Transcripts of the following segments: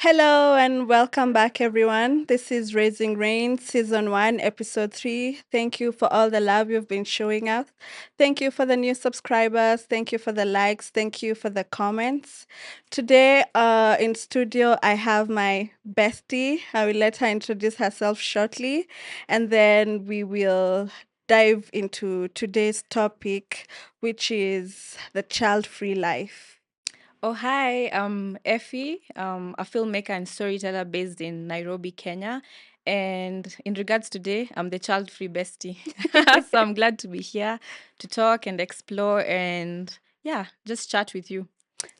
Hello and welcome back, everyone. This is Raising Rain, Season 1, Episode 3. Thank you for all the love you've been showing us. Thank you for the new subscribers. Thank you for the likes. Thank you for the comments. Today, in studio, I have my bestie. I will let her introduce herself shortly, and then we will dive into today's topic, which is the child free life. Oh, hi. I'm Effie, a filmmaker and storyteller based in Nairobi, Kenya. And in regards today, I'm the child free bestie. So I'm glad to be here to talk and explore and, yeah, just chat with you.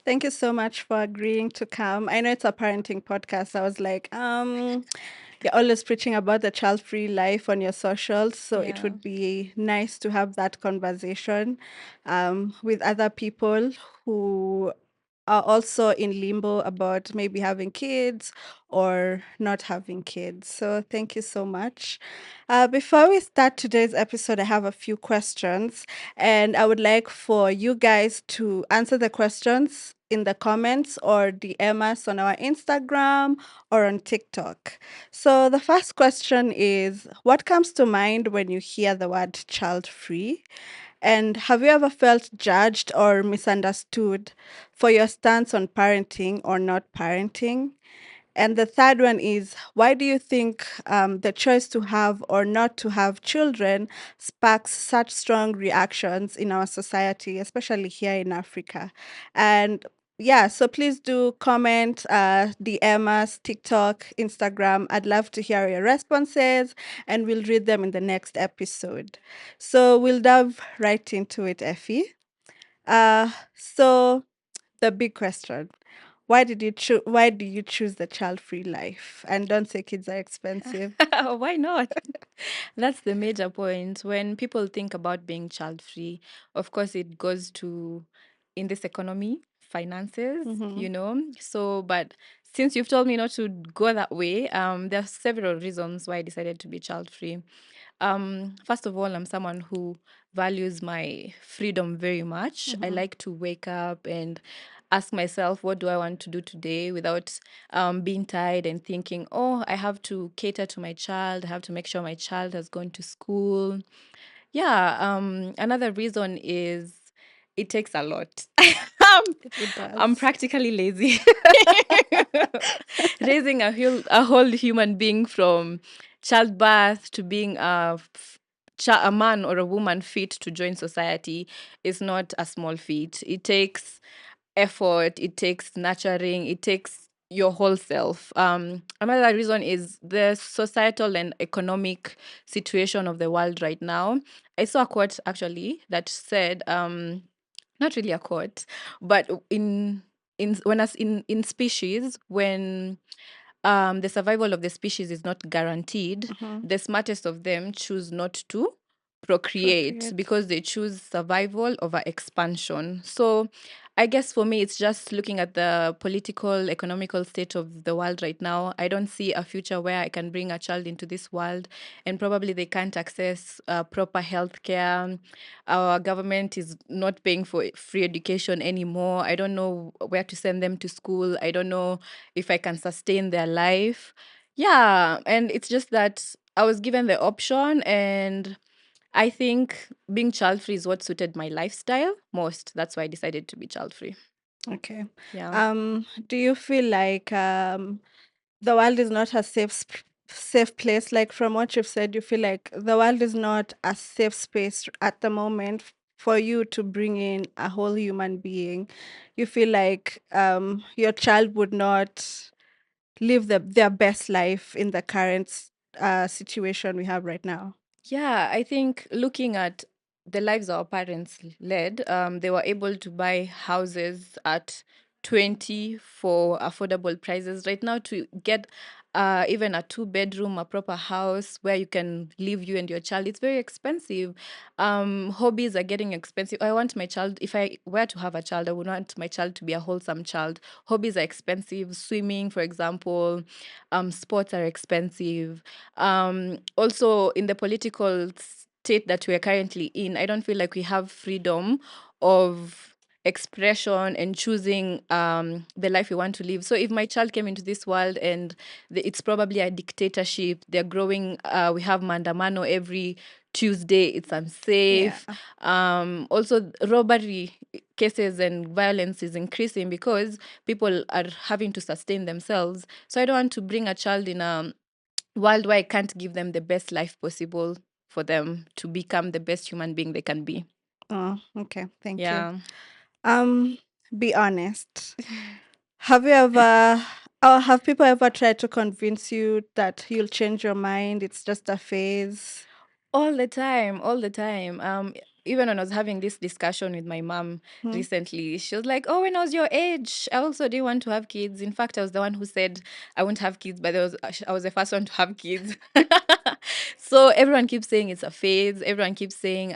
Thank you so much for agreeing to come. I know it's a parenting podcast. I was like, you're always preaching about the child-free life on your socials, so it Yeah. would be nice to have that conversation with other people who are also in limbo about maybe having kids or not having kids. So thank you so much. Before we start today's episode, I have a few questions, and I would like for you guys to answer the questions in the comments or DM us on our Instagram or on TikTok. So the first question is, what comes to mind when you hear the word child free? And have you ever felt judged or misunderstood for your stance on parenting or not parenting? And the third one is, why do you think the choice to have or not to have children sparks such strong reactions in our society, especially here in Africa? And yeah, so please do comment, DM us, TikTok, Instagram. I'd love to hear your responses and we'll read them in the next episode. So we'll dive right into it, Effie. So the big question. Why do you choose the child-free life? And don't say kids are expensive. Why not? That's the major point. When people think about being child free, of course, it goes to in this economy, finances, Mm-hmm. So, but since you've told me not to go that way, there are several reasons why I decided to be child free. First of all, I'm someone who values my freedom very much. I Mm-hmm. like to wake up and ask myself, what do I want to do today without being tired and thinking, oh, I have to cater to my child. I have to make sure my child has gone to school. Yeah. Another reason is it takes a lot. It I'm does. practically lazy. Raising a whole human being from childbirth to being a man or a woman fit to join society is not a small feat. It takes effort, it takes nurturing, it takes your whole self. Another reason is the societal and economic situation of the world right now. I saw a quote actually that said, not really a quote, but in species when the survival of the species is not guaranteed, Mm-hmm. the smartest of them choose not to procreate Procreate. because they choose survival over expansion. So I guess for me, it's just looking at the political, economical state of the world right now. I don't see a future where I can bring a child into this world and probably they can't access proper health care. Our government is not paying for free education anymore. I don't know where to send them to school. I don't know if I can sustain their life. Yeah, and it's just that I was given the option, and I think being child free is what suited my lifestyle most. That's why I decided to be child free. Okay. Yeah. Do you feel like the world is not a safe place? Like from what you've said, you feel like the world is not a safe space at the moment for you to bring in a whole human being. You feel like your child would not live their best life in the current situation we have right now. Yeah, I think looking at the lives our parents led, they were able to buy houses at 20 for affordable prices. Right now, to get even a two-bedroom, a proper house where you can live you and your child, it's very expensive. Hobbies are getting expensive. I want my child, if I were to have a child, I would want my child to be a wholesome child. Hobbies are expensive. Swimming, for example, sports are expensive. Also, in the political state that we're currently in, I don't feel like we have freedom of expression and choosing the life we want to live. So if my child came into this world and it's probably a dictatorship, they're growing, we have mandamano every Tuesday, it's Yeah. unsafe. Also, robbery cases and violence is increasing because people are having to sustain themselves. So I don't want to bring a child in a world where I can't give them the best life possible for them to become the best human being they can be. Oh, okay. Thank you. Yeah. Um, be honest. Have you ever, or have people ever tried to convince you that you'll change your mind? It's just a phase. All the time, all the time. Even when I was having this discussion with my mom Hmm. recently, she was like, "Oh, when I was your age, I also didn't want to have kids. In fact, I was the one who said I won't have kids, but I was the first one to have kids." So everyone keeps saying it's a phase. Everyone keeps saying,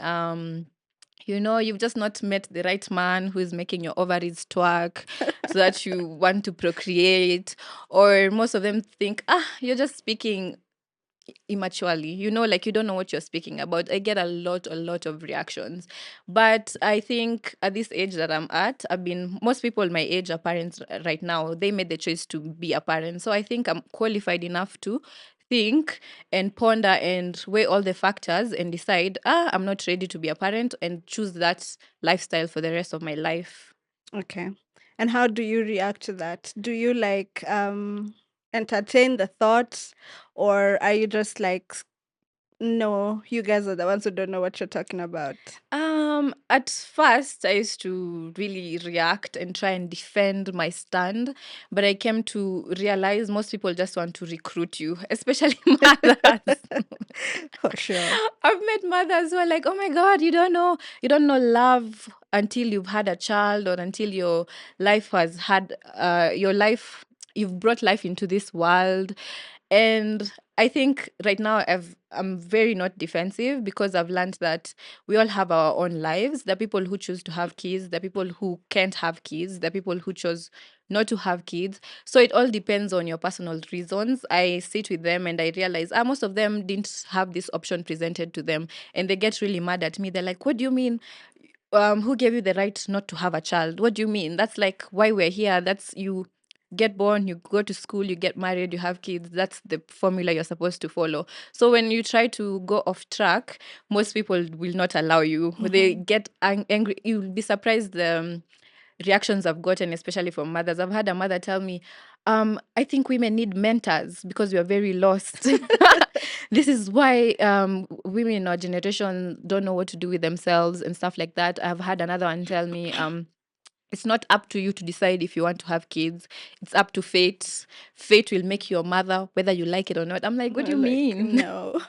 you've just not met the right man who is making your ovaries twerk so that you want to procreate. Or most of them think, you're just speaking immaturely, like you don't know what you're speaking about. I get a lot of reactions, but I think at this age that I'm at, most people my age are parents right now. They made the choice to be a parent, so I think I'm qualified enough to think and ponder and weigh all the factors and decide, I'm not ready to be a parent, and choose that lifestyle for the rest of my life. Okay. And how do you react to that? Do you like entertain the thoughts, or are you just like, no, you guys are the ones who don't know what you're talking about? At first, I used to really react and try and defend my stand, but I came to realize most people just want to recruit you, especially mothers. For sure. I've met mothers who are like, "Oh my God, you don't know love until you've had a child, or until your life has had your life, you've brought life into this world." And I think right now I'm very not defensive, because I've learned that we all have our own lives. The people who choose to have kids, the people who can't have kids, the people who chose not to have kids. So it all depends on your personal reasons. I sit with them and I realize, most of them didn't have this option presented to them, and they get really mad at me. They're like, "What do you mean? Who gave you the right not to have a child? What do you mean? That's like why we're here. That's you get born, you go to school, you get married, you have kids. That's the formula you're supposed to follow." So when you try to go off track, most people will not allow you. They Hmm. get angry. You'll be surprised the reactions I've gotten, especially from mothers. I've had a mother tell me, I think women need mentors because we are very lost. This is why women in our generation don't know what to do with themselves and stuff like that. I've had another one tell me, it's not up to you to decide if you want to have kids. It's up to fate. Fate will make you a mother, whether you like it or not. I'm like, what do you Like, mean? no.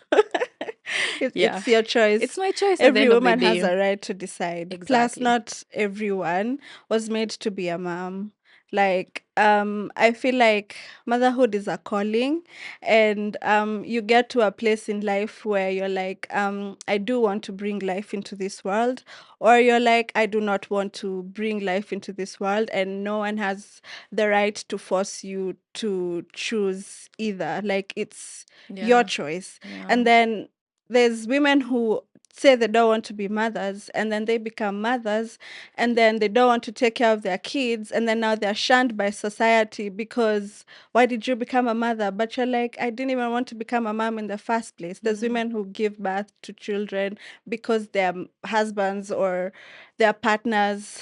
Yeah. It's your It's choice. my choice at the Every end of the woman has day. a right to decide. Plus, Exactly. not everyone was made to be a mom. Like, I feel like motherhood is a calling, and you get to a place in life where you're like, I do want to bring life into this world, or you're like, I do not want to bring life into this world, and no one has the right to force you to choose either. Like, it's your Yeah. choice. Yeah. And then there's women who say they don't want to be mothers, and then they become mothers, and then they don't want to take care of their kids, and then now they're shunned by society because why did you become a mother? But you're like, I didn't even want to become a mom in the first place. There's Mm-hmm. women who give birth to children because their husbands or their partners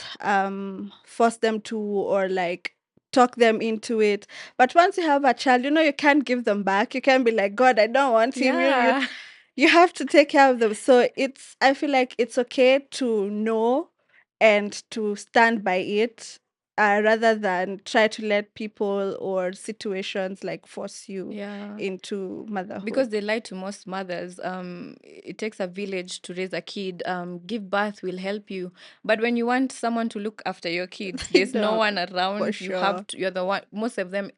force them to, or like talk them into it. But once you have a child, you can't give them back. You can't be like, God, I don't want him. Yeah. You have to take care of them. So I feel like it's okay to know and to stand by it, rather than try to let people or situations like force you Yeah. into Because motherhood. they lie to most mothers. It takes a village to raise a kid. Give birth will help you, but when you want someone to look after your kids, You there's no don't, one for around. sure. You're the one. Most of them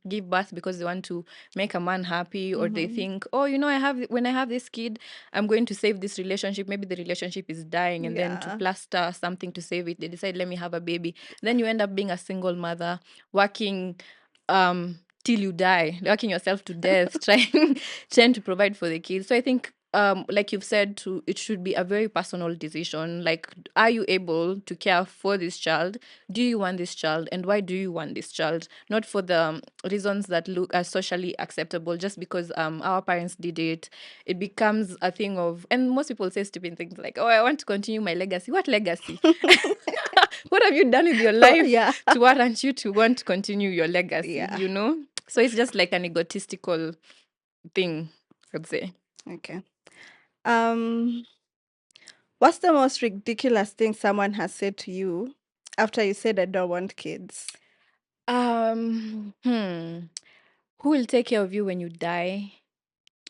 give birth because they want to make a man happy, or they Hmm. think, oh, when I have this kid, I'm going to save this relationship. Maybe the relationship is dying, and then to Yeah. plaster something to save it, they decide, let me have a baby. Then you end up being a single mother, working till you die, working yourself to death, trying to provide for the kids. So I think like you've said, to it should be a very personal decision. Like, are you able to care for this child? Do you want this child, and why do you want this child? Not for the reasons that look are socially acceptable, just because our parents did it. It becomes a thing of, and most people say stupid things like, "Oh, I want to continue my legacy." What legacy? What have you done with your Oh, life yeah. to warrant you to want to continue your legacy? Yeah. So it's just like an egotistical thing, I'd say. Okay. Um, what's the most ridiculous thing someone has said to you after you said I don't want kids? Um, hmm. Who will take care of you when you die?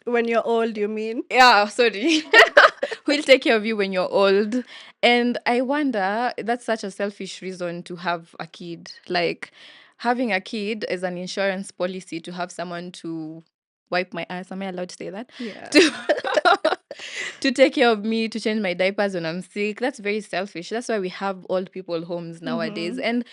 When you're old, you mean? Yeah, sorry. Who will take care of you when you're old? And I wonder, that's such a selfish reason to have a kid. Like, having a kid is an insurance policy to have someone to wipe my ass. Am I allowed to say that? Yeah. To to take care of me, to change my diapers when I'm sick. That's very selfish. That's why we have old people homes nowadays. Mm-hmm. And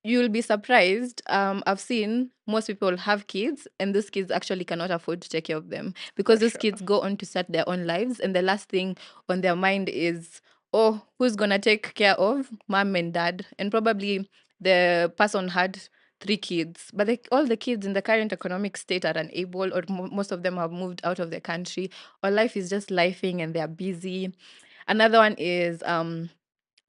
you'll be surprised. I've seen most people have kids, and those kids actually cannot afford to take care of them For because those sure. kids go on to start their own lives, and the last thing on their mind is, oh, who's gonna take care of mom and dad? And probably the person had three kids, but all the kids in the current economic state are unable, or most of them have moved out of the country, or life is just lifing and they're busy. Another one is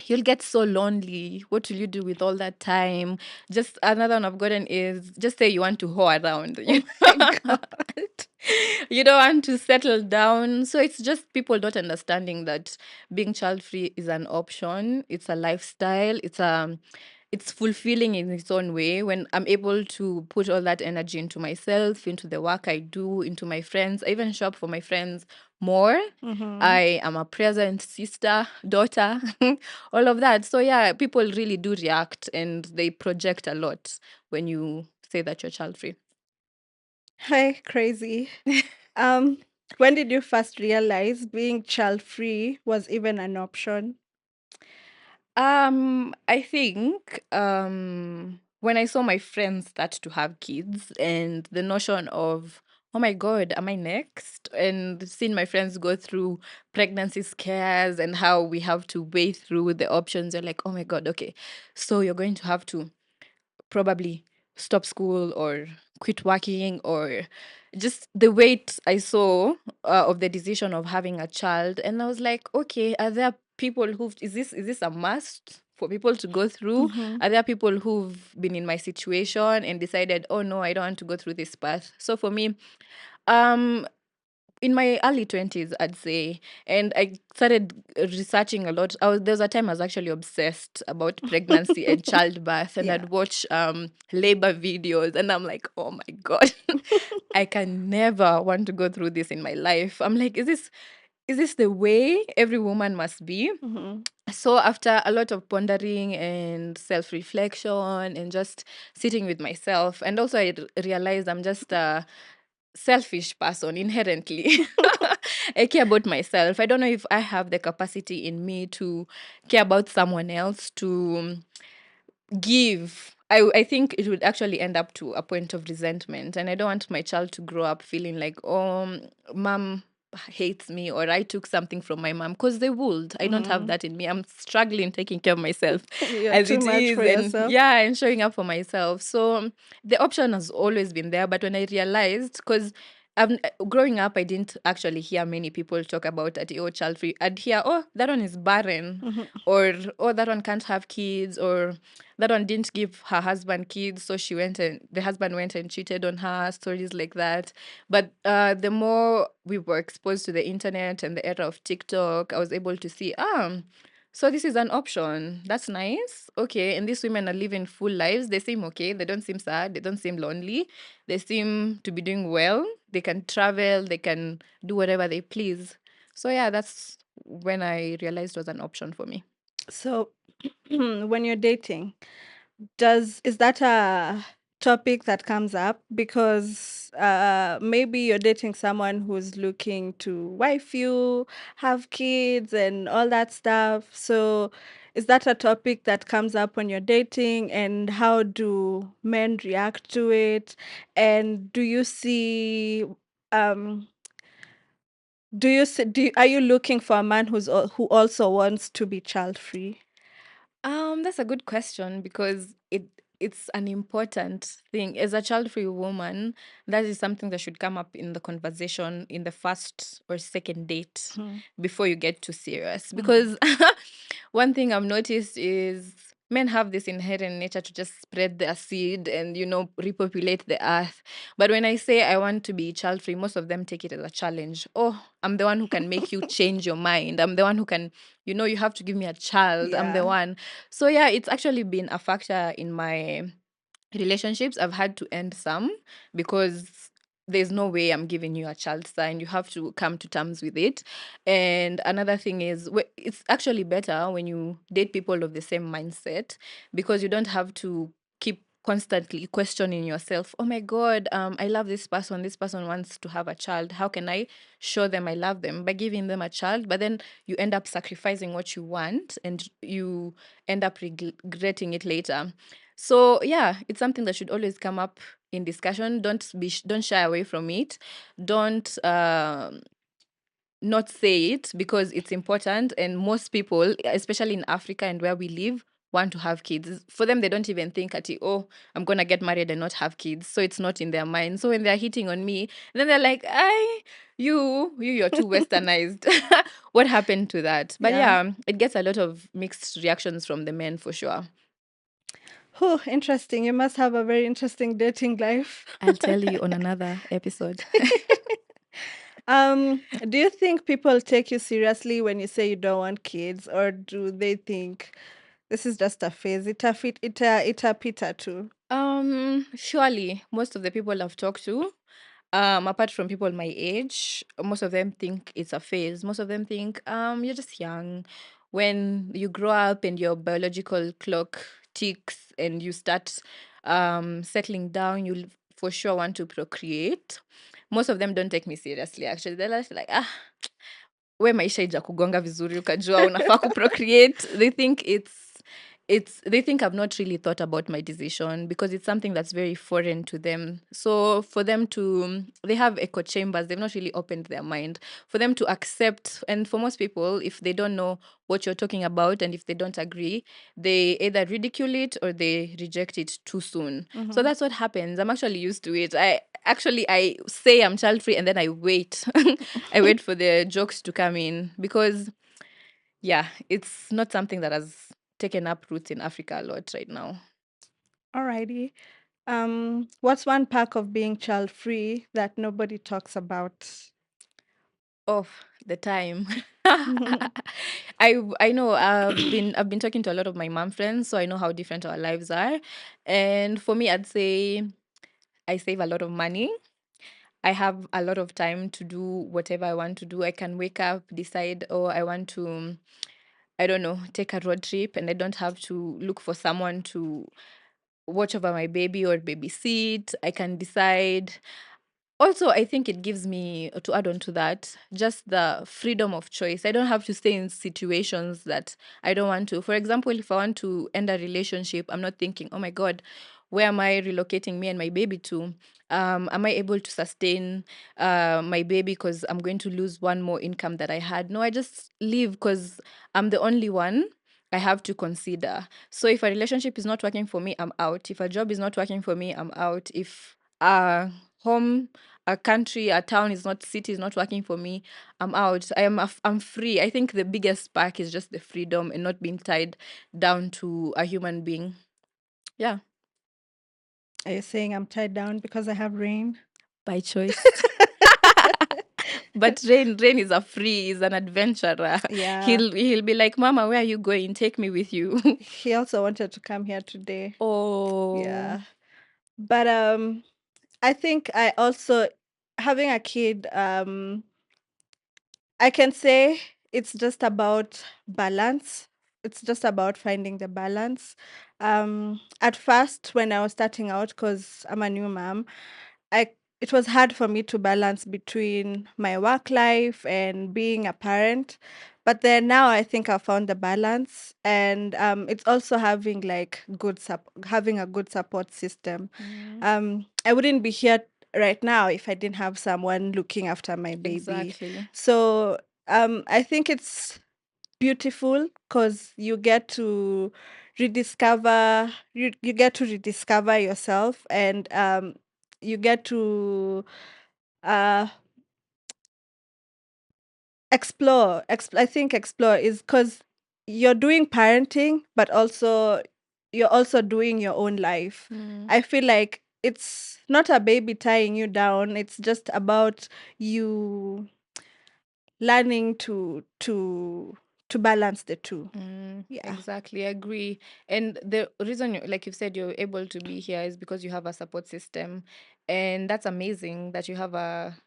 you'll get so lonely. What will you do with all that time? Just another one I've gotten is, just say you want to hoe around. Oh my God. You don't want to settle down. So it's just people not understanding that being child free is an option. It's a lifestyle. It's fulfilling in its own way when I'm able to put all that energy into myself, into the work I do, into my friends. I even show up for my friends more. Mm-hmm. I am a present sister, daughter, all of that. So yeah, people really do react and they project a lot when you say that you're child free. Hi, crazy. Um, when did you first realize being child free was even an option? I think when I saw my friends start to have kids and the notion of, oh my God, am I next? And seeing my friends go through pregnancy scares and how we have to weigh through the options, you're like, oh my God, okay, so you're going to have to probably stop school or quit working, or just the weight I saw of the decision of having a child. And I was like, okay, are there people who, is this a must for people to go through? Mm-hmm. Are there people who've been in my situation and decided, oh no, I don't want to go through this path? So for me, um in my early 20s, I'd say, and I started researching a lot. There was a time I was actually obsessed about pregnancy and childbirth, and Yeah. I'd watch labor videos, and I'm like, oh my God, I can never want to go through this in my life. I'm like, is this the way every woman must be? Mm-hmm. So after a lot of pondering and self-reflection and just sitting with myself, and also I realized I'm just a selfish person inherently. I care about myself. I don't know if I have the capacity in me to care about someone else, to give. I think it would actually end up to a point of resentment, and I don't want my child to grow up feeling like, oh, mom hates me, or I took something from my mom, because they would. I don't have Mm-hmm. that in me. I'm struggling taking care of myself You're as too it much for is, and yourself. yeah, and showing up for myself. So the option has always been there, but when I realized, because growing up, I didn't actually hear many people talk about that, oh, child free. I'd hear, oh, that one is barren, Mm-hmm. or oh, that one can't have kids, or that one didn't give her husband kids, so the husband went and cheated on her, stories like that. But the more we were exposed to the internet and the era of TikTok, I was able to see, so this is an option. That's nice. Okay. And these women are living full lives. They seem okay. They don't seem sad. They don't seem lonely. They seem to be doing well. They can travel. They can do whatever they please. So yeah, that's when I realized it was an option for me. So, when you're dating, is that a topic that comes up? Because maybe you're dating someone who's looking to wife you, have kids, and all that stuff. So, is that a topic that comes up when you're dating? And how do men react to it? And do you see um Are you looking for a man who also wants to be child free? That's a good question because it's an important thing. As a child-free woman, that is something that should come up in the conversation in the first or second date Mhm. before you get too serious. Mhm. Because one thing I've noticed is men have this inherent nature to just spread their seed and repopulate the earth. But when I say I want to be child-free, most of them take it as a challenge. Oh, I'm the one who can make you change your mind. I'm the one who can, you have to give me a child. I'm the Yeah. one. So yeah, it's actually been a factor in my relationships. I've had to end some because there's no way I'm giving you a child sign. You have to come to terms with it. And another thing is, it's actually better when you date people of the same mindset because you don't have to keep constantly questioning yourself. Oh my God, I love this person. This person wants to have a child. How can I show them I love them by giving them a child? But then you end up sacrificing what you want and you end up regretting it later. So yeah, it's something that should always come up in discussion. Don't shy away from it. Don't not say it because it's important. And most people, especially in Africa and where we live, want to have kids. For them, they don't even think at oh, I'm gonna get married and not have kids. So it's not in their mind. So when they're hitting on me, then they're like, I you're too westernized. What happened to that? But Yeah. yeah, it gets a lot of mixed reactions from the men for sure. Oh, interesting. You must have a very interesting dating life. I'll tell you on another episode. Do you think people take you seriously when you say you don't want kids, or do they think this is just a phase? Ita pita too. Surely most of the people I've talked to, apart from people my age, most of them think it's a phase. Most of them think, you're just young. When you grow up and your biological clock ticks and you start settling down, you'll for sure want to procreate. Most of them don't take me seriously, actually. They're just like, we maisha kugonga vizuri ukajua unafaa kuprocreate. They think I've not really thought about my decision because it's something that's very foreign to them. So for them to they have echo chambers, they've not really opened their mind. For them to accept, and for most people, if they don't know what you're talking about and if they don't agree, they either ridicule it or they reject it too soon. So Mhm. that's what happens. I'm actually used to it. I say I'm child free and then I wait. I wait for the jokes to come in because yeah, it's not something that has taken up roots in Africa a lot right now. Alrighty. What's one perk of being child free that nobody talks about? Oh, the time. I know I've been talking to a lot of my mom friends, so I know how different our lives are. And for me, I'd say I save a lot of money. I have a lot of time to do whatever I want to do. I can wake up, decide, oh, I want to, I don't know, take a road trip, and I don't have to look for someone to watch over my baby or babysit. I can decide. Also, I think it gives me, to add on to that, just the freedom of choice. I don't have to stay in situations that I don't want to. For example, if I want to end a relationship, I'm not thinking, oh my God, where am I relocating me and my baby to? Am I able to sustain my baby because I'm going to lose one more income that I had? No, I just leave because I'm the only one I have to consider. So if a relationship is not working for me, I'm out. If a job is not working for me, I'm out. If home a country, a town is not city is not working for me, I'm out. I'm free. I think the biggest spark is just the freedom and not being tied down to a human being. Yeah, Are you saying I'm tied down because I have rain? by choice. But Rain is a free, he's an adventurer. Yeah. He'll be like, Mama, where are you going? Take me with you. He also wanted to come here today. Oh. Yeah. But I think I also having a kid, I can say it's just about balance. It's just about finding the balance. At first, when I was starting out, because I'm a new mom, I it was hard for me to balance between my work life and being a parent. But then now I think I found the balance, and it's also having like having a good support system. Mm. I wouldn't be here. right now if I didn't have someone looking after my baby. Exactly. So I think it's beautiful because you get to rediscover yourself, and you get to uh I think explore is because you're doing parenting, but also you're also doing your own life. Mm, I feel like it's not a baby tying you down, it's just about you learning to balance the two. Yeah, exactly. I agree. And the reason, like you've said, you're able to be here is because you have a support system. And that's amazing that you have a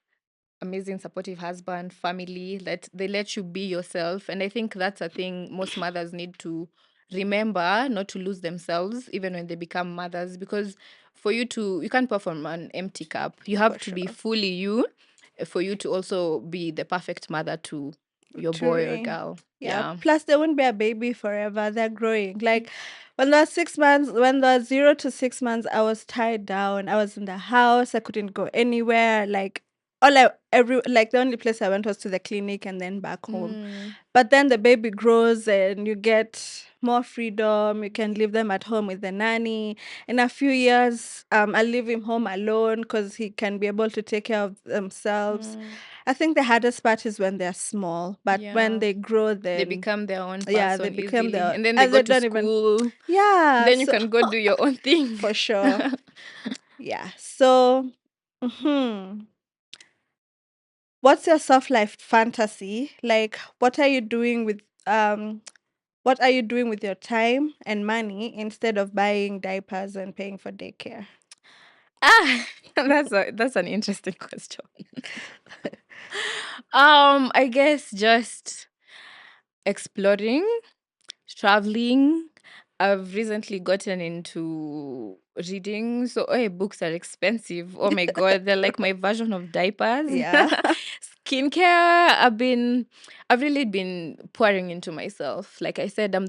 amazing supportive husband, family, that they let you be yourself. And I think that's a thing most mothers need to remember, not to lose themselves even when they become mothers, because you can't pour from an empty cup. You for have to be sure. fully you, for you to also be the perfect mother to your boy or Turing. girl. Yeah. Yeah. Plus, they won't be a baby forever. They're growing. Like when there was 0 to 6 months, I was tied down. I was in the house. I couldn't go anywhere. Like the only place I went was to the clinic and then back home. Mm, But then the baby grows and you get more freedom. You can leave them at home with the nanny. In a few years, I leave him home alone because he can be able to take care of themselves. mm, I think the hardest part is when they're small, but when yeah. they grow, They then become their own yeah, they person become easily. the And then they and go they to don't even school. yeah. Then you So can go do your own thing. for sure, yeah. So, what's your soft life fantasy? Like, what are you doing with your time and money instead of buying diapers and paying for daycare? Ah, that's an interesting question. I guess just exploring, traveling. I've recently gotten into reading. So, books are expensive. Oh my God, they're like my version of diapers. Yeah. Skincare, I've really been pouring into myself. Like I said, I'm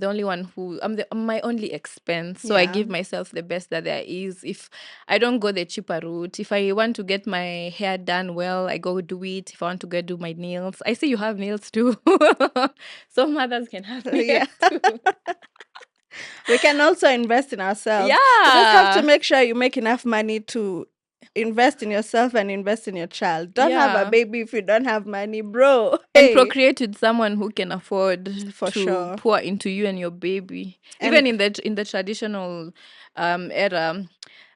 my only expense. So I Yeah. give myself the best that there is. If I don't go the cheaper route, if I want to get my hair done well, I go do it. If I want to go do my nails, I see you have nails too. Some mothers can have Yeah. nails too. We can also invest in ourselves. You just have to Yeah. make sure you make enough money to invest in yourself and invest in your child. Don't have a Yeah. baby if you don't have money, bro. And Hey, procreate with someone who can afford for to sure. pour into you and your baby. Even And in the traditional era,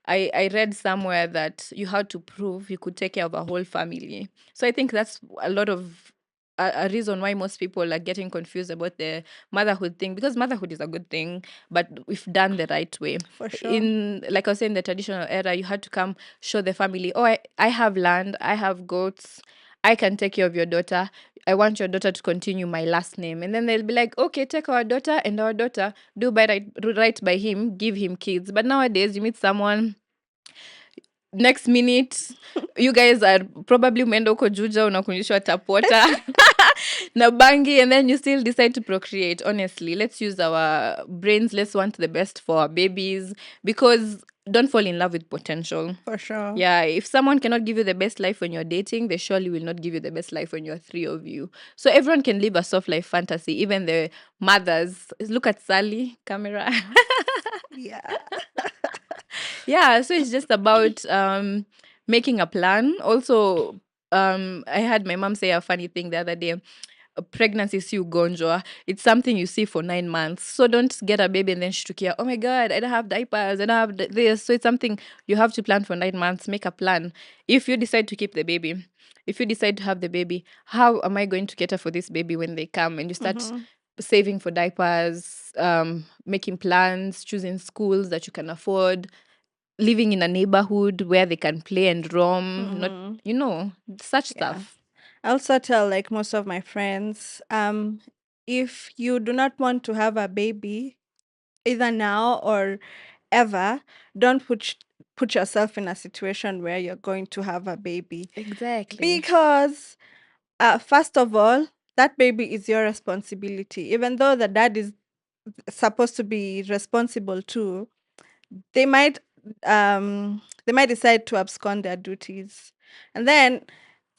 I read somewhere that you had to prove you could take care of a whole family. So I think that's a lot of a reason why most people are getting confused about the motherhood thing, because motherhood is a good thing, but if done the right way. for sure. In, like I was saying, the traditional era, you had to come show the family, oh, I have land, I have goats, I can take care of your daughter. I want your daughter to continue my last name. And then they'll be like, okay, take our daughter, and our daughter do right by him, give him kids. But nowadays, you meet someone, next minute, you guys are probably umeenda huko Juja unakunyishwa tap water na bangi, and then you still decide to procreate. Honestly, let's use our brains. Let's want the best for our babies, because don't fall in love with potential. For sure. Yeah, if someone cannot give you the best life when you're dating, they surely will not give you the best life when you're three of you. So everyone can live a soft life fantasy, even the mothers. Look at Sally, camera. Yeah. Yeah, so it's just about making a plan. Also, I had my mom say a funny thing the other day. Pregnancy si ugonjwa. It's something you see for 9 months. So don't get a baby and then shtukia, oh my God, I don't have diapers, I don't have this. So it's something you have to plan for 9 months. Make a plan. If you decide to keep the baby, if you decide to have the baby, how am I going to cater for this baby when they come? And you start Mhm. saving for diapers, making plans, choosing schools that you can afford, living in a neighborhood where they can play and roam, not, Mhm. such Yeah. stuff. I also tell like most of my friends, if you do not want to have a baby, either now or ever, don't put yourself in a situation where you're going to have a baby. Exactly. Because first of all, that baby is your responsibility. Even though the dad is supposed to be responsible too, they might they might decide to abscond their duties. And then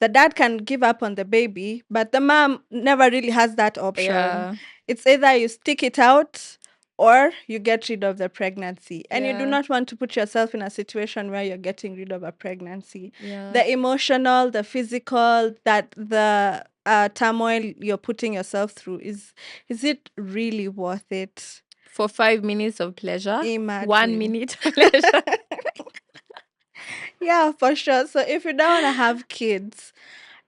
the dad can give up on the baby, but the mom never really has that option. Yeah. It's either you stick it out or you get rid of the pregnancy. And you do Yeah. not want to put yourself in a situation where you're getting rid of a pregnancy. Yeah. The emotional, the physical, that the turmoil you're putting yourself through, is it really worth it? For 5 minutes of pleasure, one Imagine. minute of pleasure. Yeah, for sure. So if you don't want to have kids,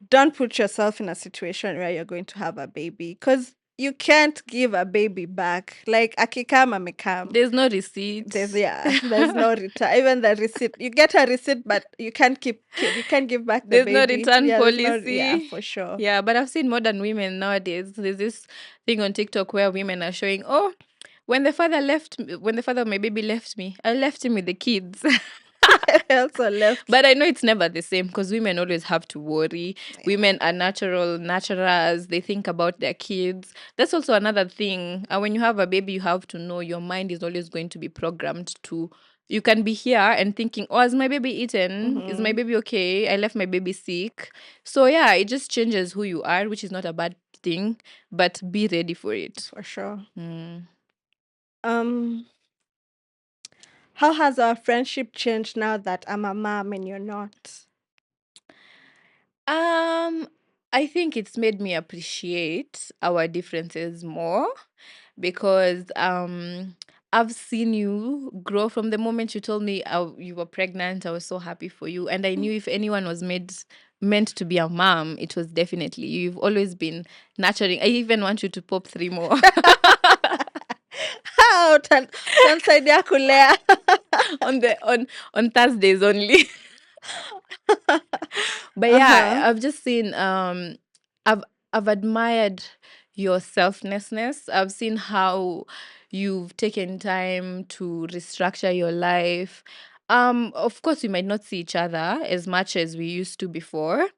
don't put yourself in a situation where you're going to have a baby because you can't give a baby back. Like akikam amekam. There's no receipt. There's there's no return. Even the receipt, you get a receipt, but you can't you can't give back the There's no baby. return Yeah, there's no, yeah, policy. for sure. Yeah, but I've seen modern women nowadays. There's this thing on TikTok where women are showing, oh, when the father of my baby left me, I left him with the kids. I also left. But I know it's never the same because women always have to worry. Yeah. Women are naturals. They think about their kids. That's also another thing. And when you have a baby, you have to know your mind is always going to be programmed to. You can be here and thinking, oh, has my baby eaten? Is my Mm-hmm. baby okay? I left my baby sick. So, yeah, it just changes who you are, which is not a bad thing, but be ready for it. For sure. Mm. Um, how has our friendship changed now that I'm a mom and you're not? Um, I think it's made me appreciate our differences more because I've seen you grow from the moment you told me you were pregnant. I was so happy for you, and I knew if anyone was meant to be a mom, it was definitely you. You've always been nurturing. I even want you to pop 3 more How utansaidia kulea. on the on Thursdays only. But Uh-huh. yeah, I've just seen I've I've admired your selflessness. I've seen how you've taken time to restructure your life. Of course we might not see each other as much as we used to before,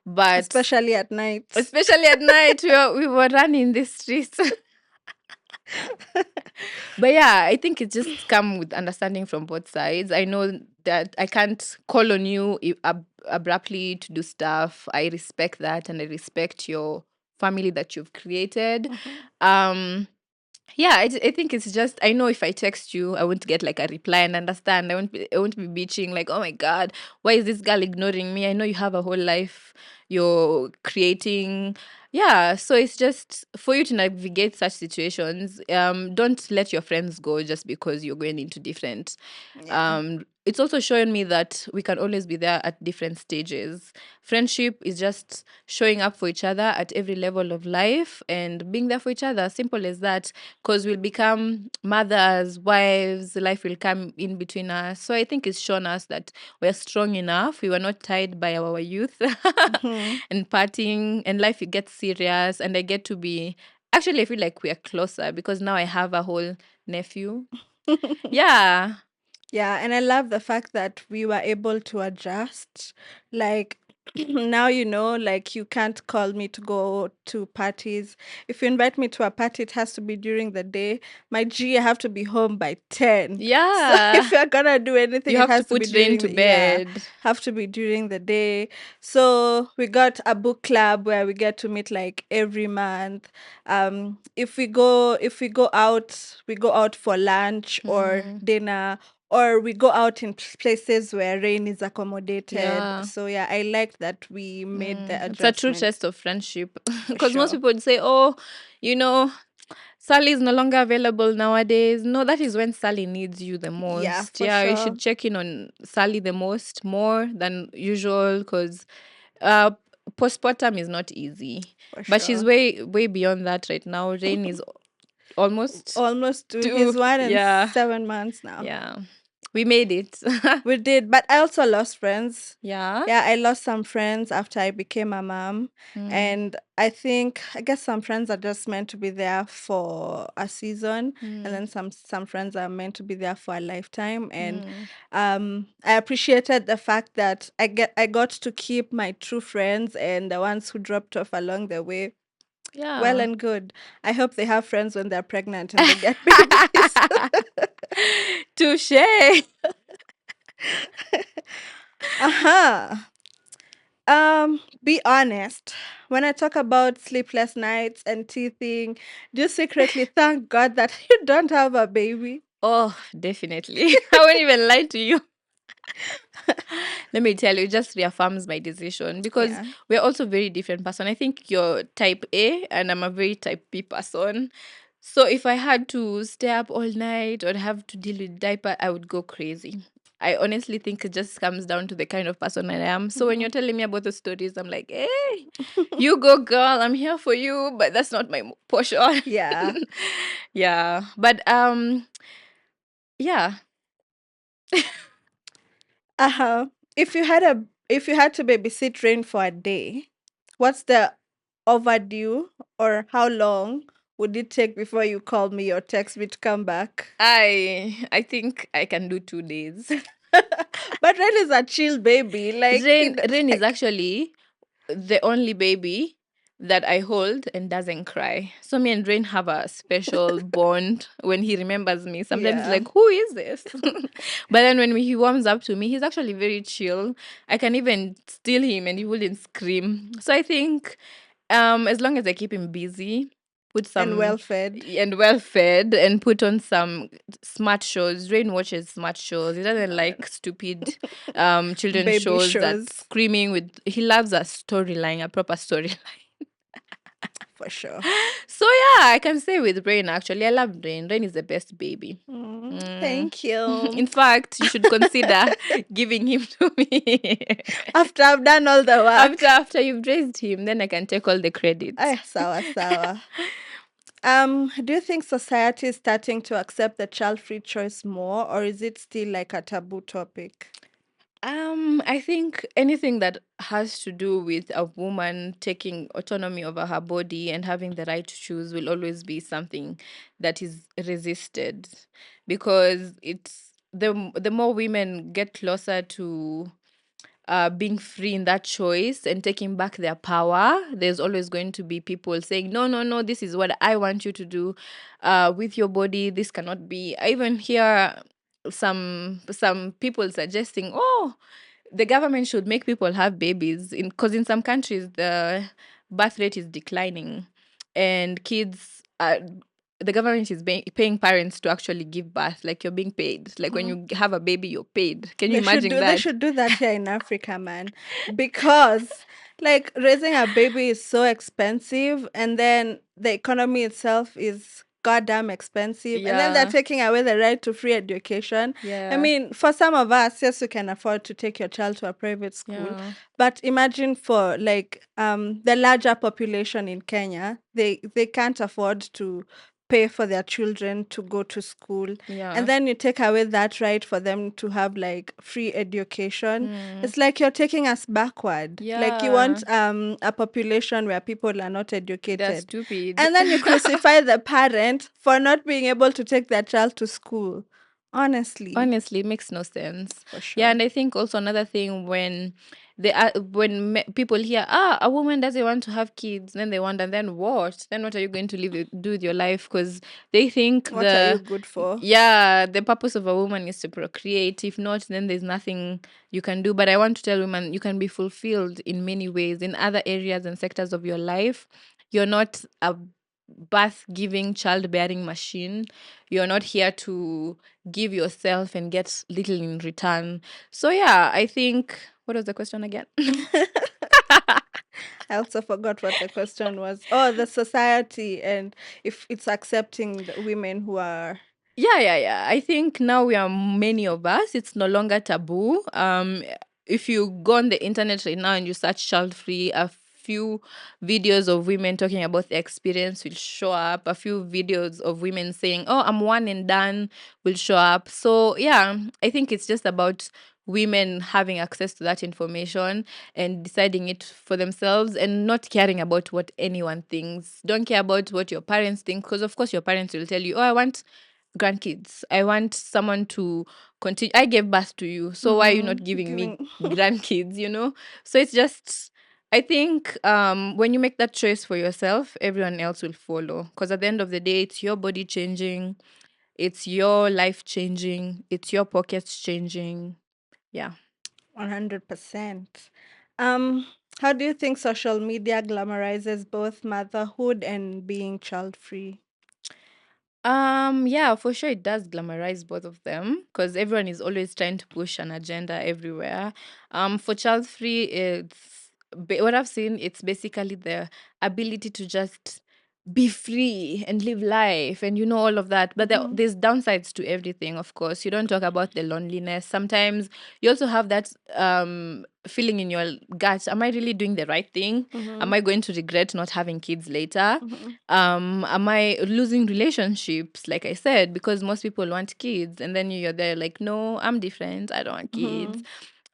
but Especially at night. especially at night we were running the streets. But yeah, I think it just come with understanding from both sides. I know that I can't call on you abruptly to do stuff. I respect that, and I respect your family that you've created. Mhm. Um, yeah, I think it's just I know if I text you, I won't get like a reply and understand. I won't be bitching like, oh my god, why is this girl ignoring me? I know you have a whole life you're creating. Yeah, so it's just for you to navigate such situations. Don't let your friends go just because you're going into different. Yeah. It's also shown me that we can always be there at different stages. Friendship is just showing up for each other at every level of life and being there for each other. Simple as that. Because we'll become mothers, wives, life will come in between us. So I think it's shown us that we're strong enough. We were not tied by our youth Mhm. and partying, and life it gets serious. And I get to be actually, I feel like we are closer because now I have a whole nephew. Yeah. Yeah, and I love the fact that we were able to adjust. Like now like you can't call me to go to parties. If you invite me to a party, it has to be during the day. My G, I have to be home by 10. So if Yeah. you're gonna do anything, You it have to has to be put Rain during to the, yeah, bed. have to be during the day. So we got a book club where we get to meet like every month. If we go out, we go out for lunch or Mm, dinner, or we go out in places where rain is accommodated. yeah. So yeah, I like that we made the It's a true adjustment test of friendship for because most sure. people would say, oh, you know, Sally is no longer available nowadays. No, that is when Sally needs you the Yeah, most. for Yeah, you sure. should check in on Sally the most, more than usual, because uh, postpartum is not easy. For But she's sure. way, way beyond that right now. Rain is almost Almost two. two. He's one and Yeah, 7 months now. yeah. We made it. We did, but I also lost friends. Yeah. Yeah, I lost some friends after I became a mom. Mm, And I guess some friends are just meant to be there for a season, and mm, then some friends are meant to be there for a lifetime. And mm. I appreciated the fact that I got to keep my true friends, and the ones who dropped off along the way. Well Yeah. and good. I hope they have friends when they're pregnant and they get babies. Touche. Uh-huh. Be honest. When I talk about sleepless nights and teething, do you secretly thank God that you don't have a baby? Oh, definitely. I won't even lie to you. Let me tell you, it just reaffirms my decision because Yeah. we're also very different person. I think you're type A and I'm a very type B person. So if I had to stay up all night or have to deal with diaper, I would go crazy. I honestly think it just comes down to the kind of person I am. So when Mhm. you're telling me about the stories, I'm like, hey, you go, girl. I'm here for you, but that's not my portion. Yeah. Yeah, but yeah. Uh-huh. If you had to babysit Rain for a day, what's the overdue or how long would it take before you call me or text me to come back? I think I can do 2 days. But Rain is a chill baby. Like, Rain is like actually the only baby that I hold and doesn't cry. So me and Rain have a special bond when he remembers me. Sometimes yeah. like, who is this? But then when he warms up to me, he's actually very chill. I can even steal him and he wouldn't scream. So I think as long as I keep him busy, put And some well fed. and well fed and put on some smart shows. Rain watches smart shows. He doesn't like stupid children Baby shows that shows screaming with. He loves a storyline, a proper storyline. for sure. So yeah, I can say with Rain actually. I love Rain. Rain is the best baby. Mm. Thank In you. fact, you should consider giving him to me. After I've done all the after work. after you've raised him, then I can take all the credit. Ay, sawa sawa. Do you think society is starting to accept the child-free choice more, or is it still like a taboo topic? I think anything that has to do with a woman taking autonomy over her body and having the right to choose will always be something that is resisted because it's the more women get closer to being free in that choice and taking back their power, there's always going to be people saying, no, no, no, this is what I want you to do with your body. This cannot be. I even hear some people suggesting, oh, the government should make people have babies in because in some countries the birth rate is declining and kids the government is paying parents to actually give birth like you're being paid like when Mhm. you have a baby you're paid. Can you imagine They that? should do that here in Africa, man. Because like raising a baby is so expensive and then the economy itself is goddamn expensive. And then they're Yeah, taking away the right to free education. I yeah, mean, for some of us, yes, we can afford to take your child to a private school. yeah, But imagine for like the larger population in Kenya, they can't afford to pay for their children to go to school, and yeah. then you take away that right for them to have like free education. Mm, It's like you're taking us backward. Like you yeah, want a population where people are not that's educated, stupid. and then you crucify the parent for not being able to take their child to school. Honestly, Honestly, it makes no sense. for Yeah, sure. and I think also another thing when people hear a woman doesn't want to have kids, then they wonder, then what? Then what are you going to do with your life? Because they think What are you good for? the purpose of a woman is to procreate. If not, then there's nothing you can do. But I want to tell women you can be fulfilled in many ways in other areas and sectors of your life. You're not a birth giving childbearing machine. You're not here to give yourself and get little in return. So yeah, I think what was the question again? I also forgot what the question was. Oh, the society and if it's accepting the women who are. Yeah. I think now we are many of us. It's no longer taboo. If you go on the internet right now and you search child free, a few videos of women talking about the experience will show up. A few videos of women saying, "Oh, I'm one and done," will show up. So yeah, I think it's just about women having access to that information and deciding it for themselves and not caring about what anyone thinks. Don't care about what your parents think because of course your parents will tell you, "Oh, I want grandkids. I want someone to continue. I gave birth to you. So why are you not giving me Giving. grandkids? So it's just I think when you make that choice for yourself, everyone else will follow. Because at the end of the day, it's your body changing, it's your life changing, it's your pockets changing. Yeah. 100%. Um, how do you think social media glamorizes both motherhood and being child free? Yeah, for sure it does glamorize both of them because everyone is always trying to push an agenda everywhere. For child free, what I've seen. It's basically the ability to just be free and live life, and all of that. But Mm-hmm. there's downsides to everything. Of course, you don't talk about the loneliness. Sometimes you also have that feeling in your gut. Am I really doing the right thing? Mm-hmm. Am I going to regret not having kids later? Mm-hmm. Am I losing relationships, like I said, because most people want kids, and then you're there like, no, I'm different, I don't want kids.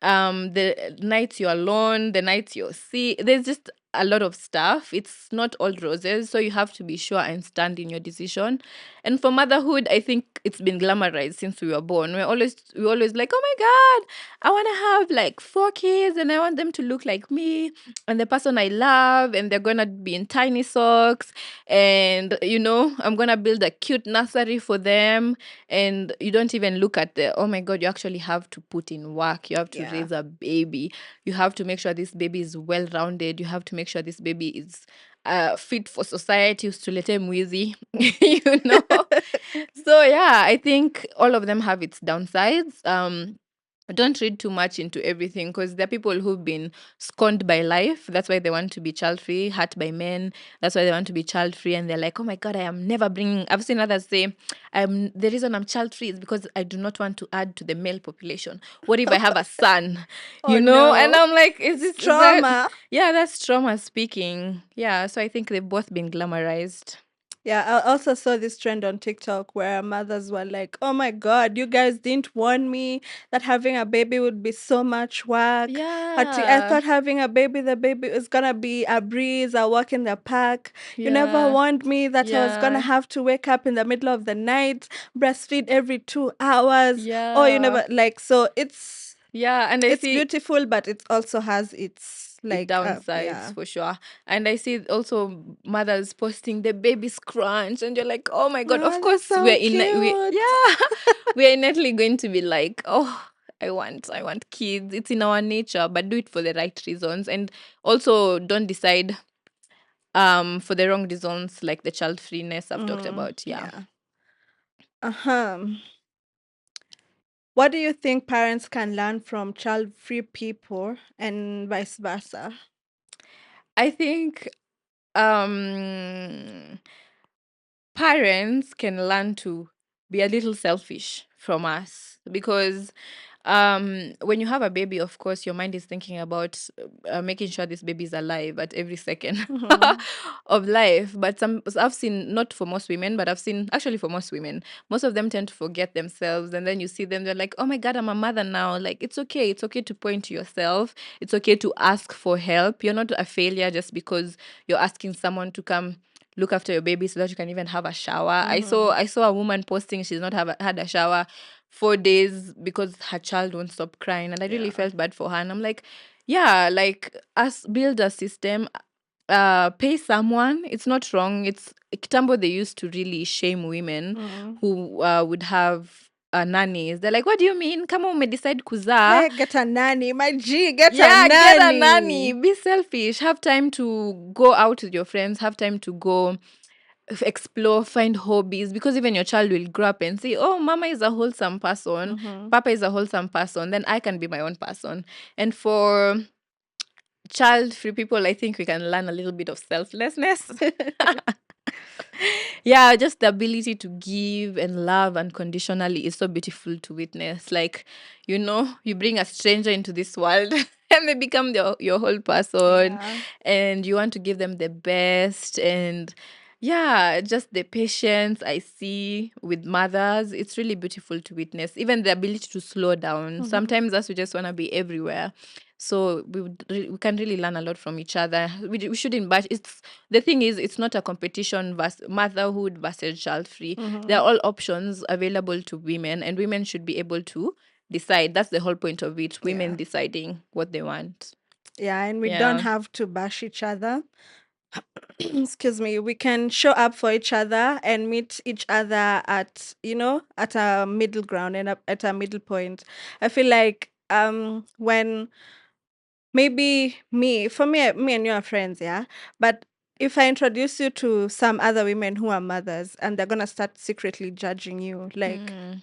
Mm-hmm. The nights you're alone, the nights you're sick, there's just a lot of stuff. It's not all roses, so you have to be sure and stand in your decision. And for motherhood, I think it's been glamorized since we were born. We always like, oh my god, I want to have like 4 kids and I want them to look like me and the person I love, and they're gonna be in tiny socks, and I'm gonna build a cute nursery for them. And you don't even look at the, oh my god, you actually have to put in work, you have to Yeah. raise a baby, you have to make sure this baby is well rounded, you have to make sure this baby is fit for society, usitulete mwizi, you know. So yeah, I think all of them have its downsides. Don't read too much into everything because there are people who've been scorned by life. That's why they want to be child free, hurt by men. That's why they want to be child free. And they're like, oh my God, I am never bringing. I've seen others say, the reason I'm child free is because I do not want to add to the male population. What if I have a son? Oh And no. I'm like, It's is that, trauma. yeah, that's trauma speaking. Yeah. So I think they've both been glamorized. Yeah, I also saw this trend on TikTok where mothers were like, "Oh my God, you guys didn't warn me that having a baby would be so much work. I Yeah. thought having a baby, the baby is gonna be a breeze, a walk in the park. You never Yeah. warned me that I was gonna Yeah. have to wake up in the middle of the night, breastfeed every 2 hours. Oh, you Yeah. never like." So Yeah. And I it's see beautiful, but it also has its it like, downsides yeah. for sure. And I see also mothers posting the baby's crunch, and you're like, oh my god, of Oh, that's course so cute. yeah, we're innately going to be like, oh, I want kids. It's in our nature, but do it for the right reasons. And also don't decide for the wrong reasons, like the child freeness I've talked Mm, about. Yeah. yeah. Uh-huh. What do you think parents can learn from child-free people and vice versa? I think um parents can learn to be a little selfish from us, because when you have a baby, of course your mind is thinking about making sure this baby is alive at every second Mhm, of life. But I've seen, not for most women, but I've seen actually for most women, most of them tend to forget themselves, and then you see them, they're like, oh my god, I'm a mother now. Like, it's okay to point to yourself, it's okay to ask for help. You're not a failure just because you're asking someone to come look after your baby so that you can even have a shower. I saw mhm. I saw a woman posting she's not had a shower 4 days because her child won't stop crying, and I really Yeah. felt bad for her. And I'm like, yeah, like, us build a system, pay someone. It's not wrong. It's Kitambo, they used to really shame women Mm. who would have nannies. They're like, what do you mean? Kama umedecide kuzaa, Hey, get a nanny. My G, get a yeah, get a nanny. nanny. Be selfish. Have time to go out with your friends. Have time to go explore, find hobbies, because even your child will grow up and say, oh, mama is a wholesome person, Mhm. papa is a wholesome person, then I can be my own person. And for child free people, I think we can learn a little bit of selflessness. Yeah, just the ability to give and love unconditionally is so beautiful to witness. Like, you bring a stranger into this world and they become your whole person, Yeah. and you want to give them the best. And yeah, just the patience I see with mothers, it's really beautiful to witness. Even the ability to slow down. Mhm. Sometimes us, we just want to be everywhere. So we can really learn a lot from each other. We shouldn't bash. The thing is, it's not a competition versus motherhood versus child free. There Mhm. are all options available to women, and women should be able to decide. That's the whole point of it. Women Yeah. deciding what they want. Yeah, and we don't Yeah. have to bash each other. Excuse me. We can show up for each other and meet each other at a middle ground and at a middle point. I feel like when maybe me and you are friends, yeah, but if I introduce you to some other women who are mothers and they're gonna start secretly judging you, like, Mm.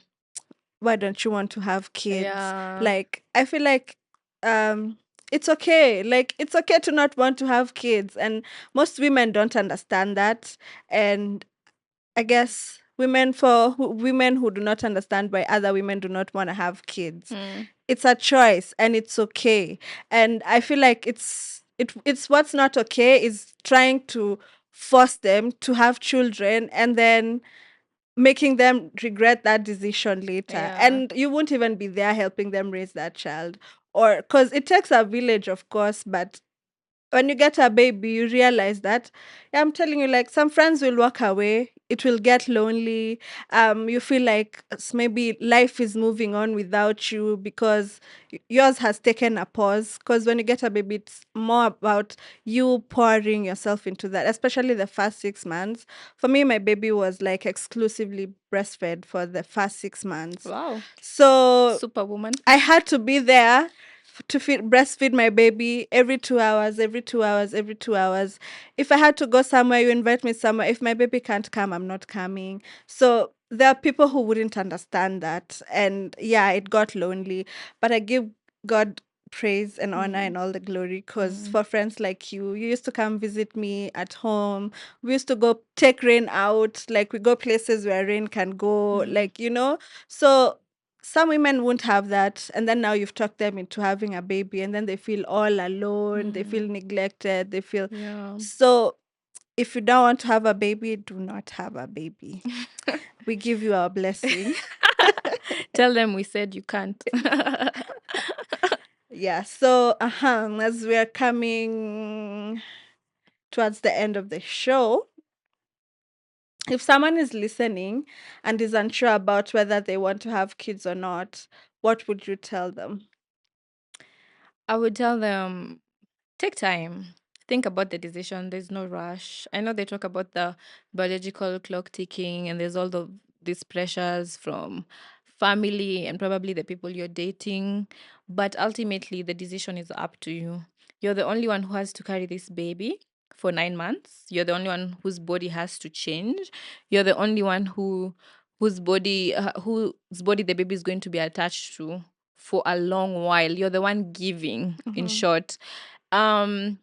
why don't you want to have kids? Yeah. Like, I feel like um it's okay. Like, it's okay to not want to have kids, and most women don't understand that. And I guess women who do not understand why other women do not want to have kids. Mm. It's a choice and it's okay. And I feel like it's what's not okay is trying to force them to have children and then making them regret that decision later. Yeah. And you won't even be there helping them raise that child. Or because it takes a village, of course, but when you get a baby, you realize that, yeah, I'm telling you, like, some friends will walk away. It will get lonely. You feel like maybe life is moving on without you because yours has taken a pause. Because when you get a baby, it's more about you pouring yourself into that, especially the first 6 months. For me, my baby was like exclusively breastfed for the first 6 months. Wow. So Superwoman. I had to be there to breastfeed my baby every 2 hours, every 2 hours, every 2 hours. If I had to go somewhere, you invite me somewhere. If my baby can't come, I'm not coming. So there are people who wouldn't understand that. And yeah, it got lonely. But I give God praise and honor Mm. and all the glory because Mm. for friends like you used to come visit me at home. We used to go take Rain out. Like, we go places where Rain can go, Mm. like, So some women won't have that, and then now you've talked them into having a baby, and then they feel all alone, they Mm. feel neglected, they feel. Yeah. So if you don't want to have a baby, do not have a baby. We give you our blessing. Tell them we said you can't. Yeah, so as we're coming towards the end of the show, if someone is listening and is unsure about whether they want to have kids or not, what would you tell them? I would tell them, take time. Think about the decision. There's no rush. I know they talk about the biological clock ticking, and there's all these pressures from family and probably the people you're dating. But ultimately, the decision is up to you. You're the only one who has to carry this baby for 9 months. You're the only one whose body has to change. You're the only one whose body the baby is going to be attached to for a long while. You're the one giving, in Mhm. short. Um,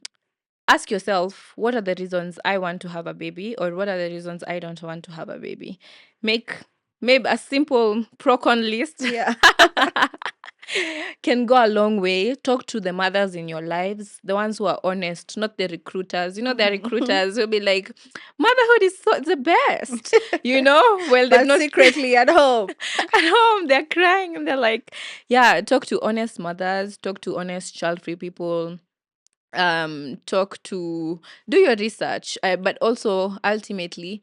Ask yourself, what are the reasons I want to have a baby, or what are the reasons I don't want to have a baby? Make maybe a simple pro con list Yeah. can go a long way. Talk to the mothers in your lives, the ones who are honest, not the recruiters. The Mhm. recruiters will be like, motherhood is the best. Well, they've But not secretly at home. at home, they're crying and they're like, yeah, talk to honest mothers, talk to honest child-free people, talk to do your research, but also ultimately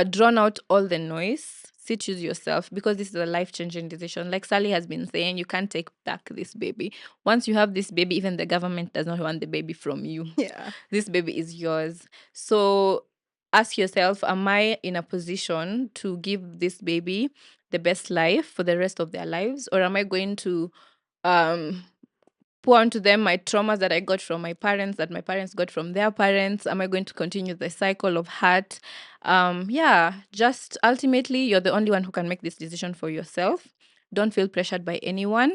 drown out all the noise. Sit choose yourself, because this is a life-changing decision. Like Sally has been saying, you can't take back this baby. Once you have this baby, even the government does not want the baby from you. Yeah. This baby is yours. So ask yourself, am I in a position to give this baby the best life for the rest of their lives, or am I going to um pour onto them my traumas that I got from my parents, that my parents got from their parents? Am I going to continue the cycle of hurt? Yeah, just ultimately, you're the only one who can make this decision for yourself. Don't feel pressured by anyone.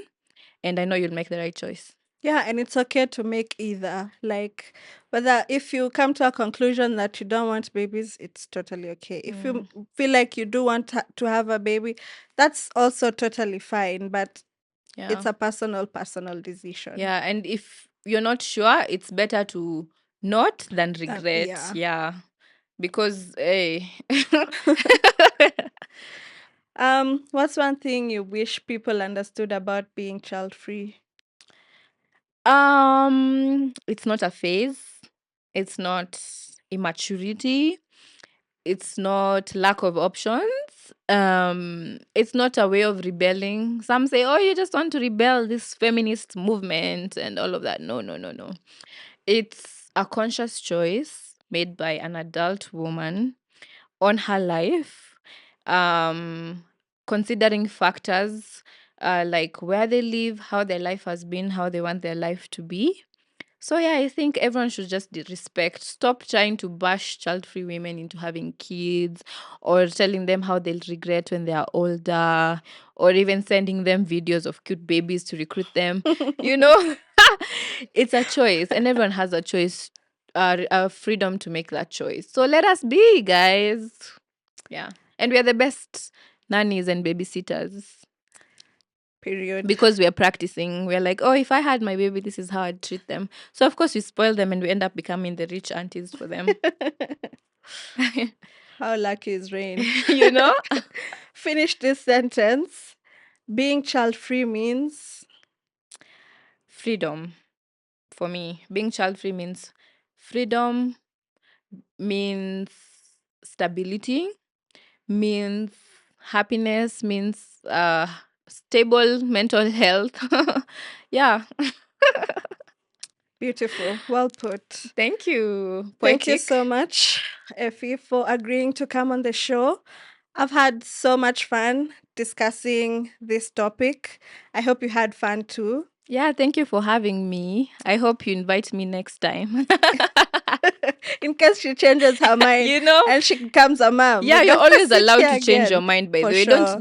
And I know you'll make the right choice. Yeah, and it's okay to make either. Like, whether if you come to a conclusion that you don't want babies, it's totally okay. If you Mm, feel like you do want to have a baby, that's also totally fine. But yeah. it's a personal decision. Yeah. And if you're not sure, it's better to not than regret. Yeah. Yeah. Because, hey. What's one thing you wish people understood about being child free? It's not a phase. It's not immaturity. It's not lack of options. It's not a way of rebelling. Some say, oh, you just want to rebel this feminist movement and all of that. No, no, no, no. It's a conscious choice made by an adult woman on her life, um, considering factors. like where they live, how their life has been, how they want their life to be. So yeah, I think everyone should just respect. Stop trying to bash child-free women into having kids, or telling them how they'll regret when they are older, or even sending them videos of cute babies to recruit them. You know, it's a choice, and everyone has a choice, freedom to make that choice. So let us be, guys. Yeah, and we are the best nannies and babysitters Period. because we are practicing. We're like, oh, if I had my baby, this is how I'd treat them. So of course we spoil them and we end up becoming the rich aunties for them. How lucky is Rain? You know? Finish this sentence. Being child free means Freedom for me. Being child free means freedom, means stability, means happiness, means stable mental health. Yeah. beautiful. Well put. Thank you. Thank you Poetic. so much, Effie, for agreeing to come on the show. I've had so much fun discussing this topic. I hope you had fun too. Yeah, thank you for having me. I hope you invite me next time. In case she changes her mind You know, and she becomes a mom, yeah, we're you're gonna always sit allowed here to change your again. mind. By For the way, sure.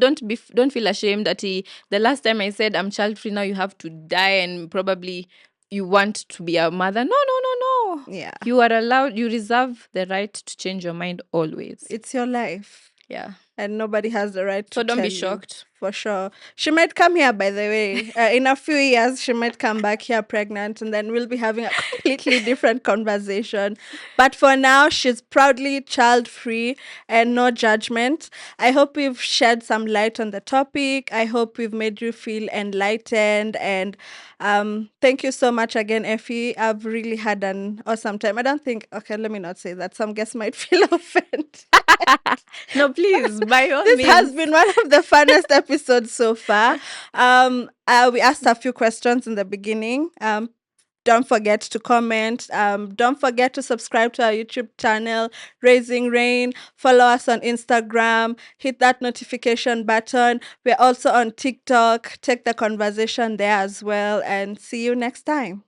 don't feel ashamed that the last time I said I'm child free, now you have to die and probably you want to be a mother. No, no, no, no. Yeah. You are allowed. You reserve the right to change your mind always. It's your life. Yeah. And nobody has the right to So don't be tell you. shocked. For sure. She might come here, by the way. In a few years, she might come back here pregnant, and then we'll be having a completely different conversation. But for now, she's proudly child free and no judgment. I hope we've shed some light on the topic. I hope we've made you feel enlightened. And thank you so much again, Effie. I've really had an awesome time. I don't think, okay, let me not say that. Some guests might feel offended. No, please, by all This has means. been one of the funnest episodes so far. We asked a few questions in the beginning. Don't forget to comment. Don't forget to subscribe to our YouTube channel, Raising Rain. Follow us on Instagram. Hit that notification button. We're also on TikTok. Take the conversation there as well. And see you next time.